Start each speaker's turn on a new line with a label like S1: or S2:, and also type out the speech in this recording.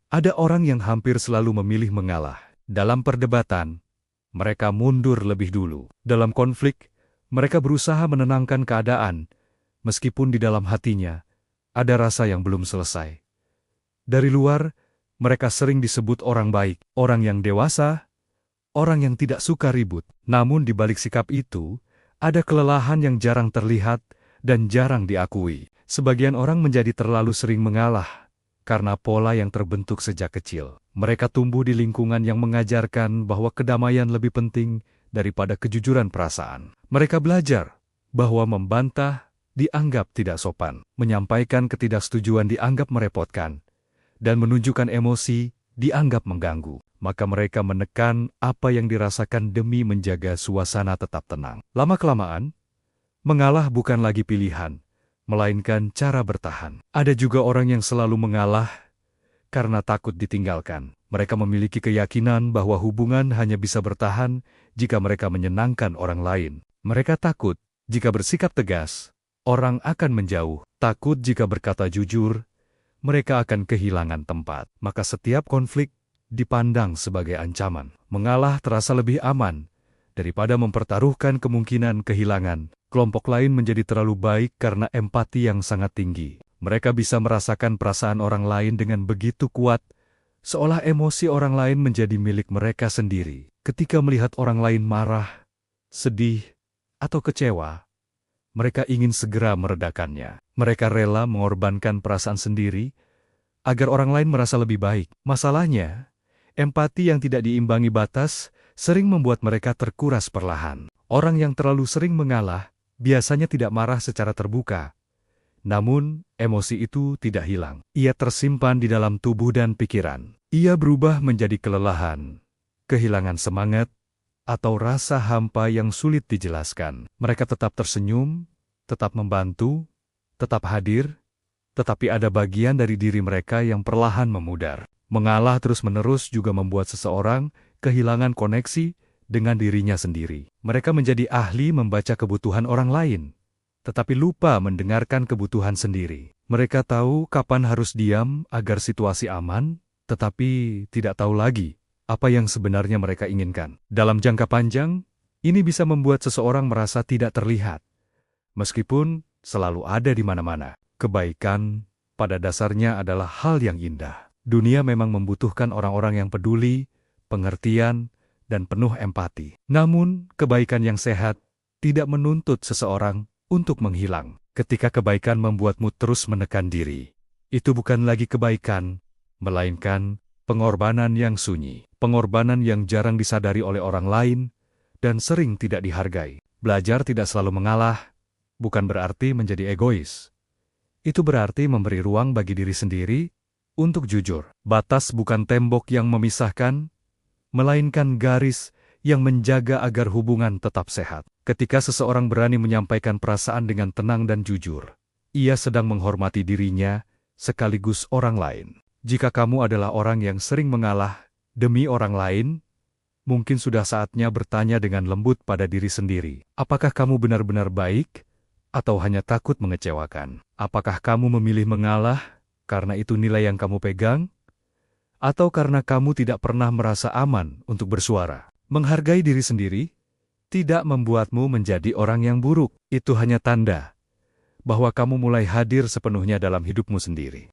S1: Ada orang yang hampir selalu memilih mengalah. Dalam perdebatan, mereka mundur lebih dulu. Dalam konflik, mereka berusaha menenangkan keadaan, meskipun di dalam hatinya ada rasa yang belum selesai. Dari luar, mereka sering disebut orang baik, orang yang dewasa, orang yang tidak suka ribut. Namun di balik sikap itu, ada kelelahan yang jarang terlihat dan jarang diakui. Sebagian orang menjadi terlalu sering mengalah karena pola yang terbentuk sejak kecil. Mereka tumbuh di lingkungan yang mengajarkan bahwa kedamaian lebih penting daripada kejujuran perasaan. Mereka belajar bahwa membantah dianggap tidak sopan, menyampaikan ketidaksetujuan dianggap merepotkan, dan menunjukkan emosi dianggap mengganggu. Maka mereka menekan apa yang dirasakan demi menjaga suasana tetap tenang. Lama-kelamaan, mengalah bukan lagi pilihan, melainkan cara bertahan. Ada juga orang yang selalu mengalah karena takut ditinggalkan. Mereka memiliki keyakinan bahwa hubungan hanya bisa bertahan jika mereka menyenangkan orang lain. Mereka takut jika bersikap tegas, orang akan menjauh. Takut jika berkata jujur, mereka akan kehilangan tempat. Maka setiap konflik dipandang sebagai ancaman. Mengalah terasa lebih aman daripada mempertaruhkan kemungkinan kehilangan. Kelompok lain menjadi terlalu baik karena empati yang sangat tinggi. Mereka bisa merasakan perasaan orang lain dengan begitu kuat, seolah emosi orang lain menjadi milik mereka sendiri. Ketika melihat orang lain marah, sedih, atau kecewa, mereka ingin segera meredakannya. Mereka rela mengorbankan perasaan sendiri agar orang lain merasa lebih baik. Masalahnya, empati yang tidak diimbangi batas sering membuat mereka terkuras perlahan. Orang yang terlalu sering mengalah biasanya tidak marah secara terbuka. Namun, emosi itu tidak hilang. Ia tersimpan di dalam tubuh dan pikiran. Ia berubah menjadi kelelahan, kehilangan semangat, atau rasa hampa yang sulit dijelaskan. Mereka tetap tersenyum, tetap membantu, tetap hadir, tetapi ada bagian dari diri mereka yang perlahan memudar. Mengalah terus-menerus juga membuat seseorang kehilangan koneksi dengan dirinya sendiri. Mereka menjadi ahli membaca kebutuhan orang lain, tetapi lupa mendengarkan kebutuhan sendiri. Mereka tahu kapan harus diam agar situasi aman, tetapi tidak tahu lagi apa yang sebenarnya mereka inginkan. Dalam jangka panjang, ini bisa membuat seseorang merasa tidak terlihat, meskipun selalu ada di mana-mana. Kebaikan pada dasarnya adalah hal yang indah. Dunia memang membutuhkan orang-orang yang peduli, pengertian, dan penuh empati. Namun, kebaikan yang sehat tidak menuntut seseorang untuk menghilang. Ketika kebaikan membuatmu terus menekan diri, itu bukan lagi kebaikan, melainkan pengorbanan yang sunyi. Pengorbanan yang jarang disadari oleh orang lain dan sering tidak dihargai. Belajar tidak selalu mengalah bukan berarti menjadi egois. Itu berarti memberi ruang bagi diri sendiri untuk jujur. Batas bukan tembok yang memisahkan, melainkan garis yang menjaga agar hubungan tetap sehat. Ketika seseorang berani menyampaikan perasaan dengan tenang dan jujur, ia sedang menghormati dirinya sekaligus orang lain. Jika kamu adalah orang yang sering mengalah demi orang lain, mungkin sudah saatnya bertanya dengan lembut pada diri sendiri. Apakah kamu benar-benar baik, atau hanya takut mengecewakan? Apakah kamu memilih mengalah karena itu nilai yang kamu pegang, atau karena kamu tidak pernah merasa aman untuk bersuara? Menghargai diri sendiri tidak membuatmu menjadi orang yang buruk. Itu hanya tanda bahwa kamu mulai hadir sepenuhnya dalam hidupmu sendiri.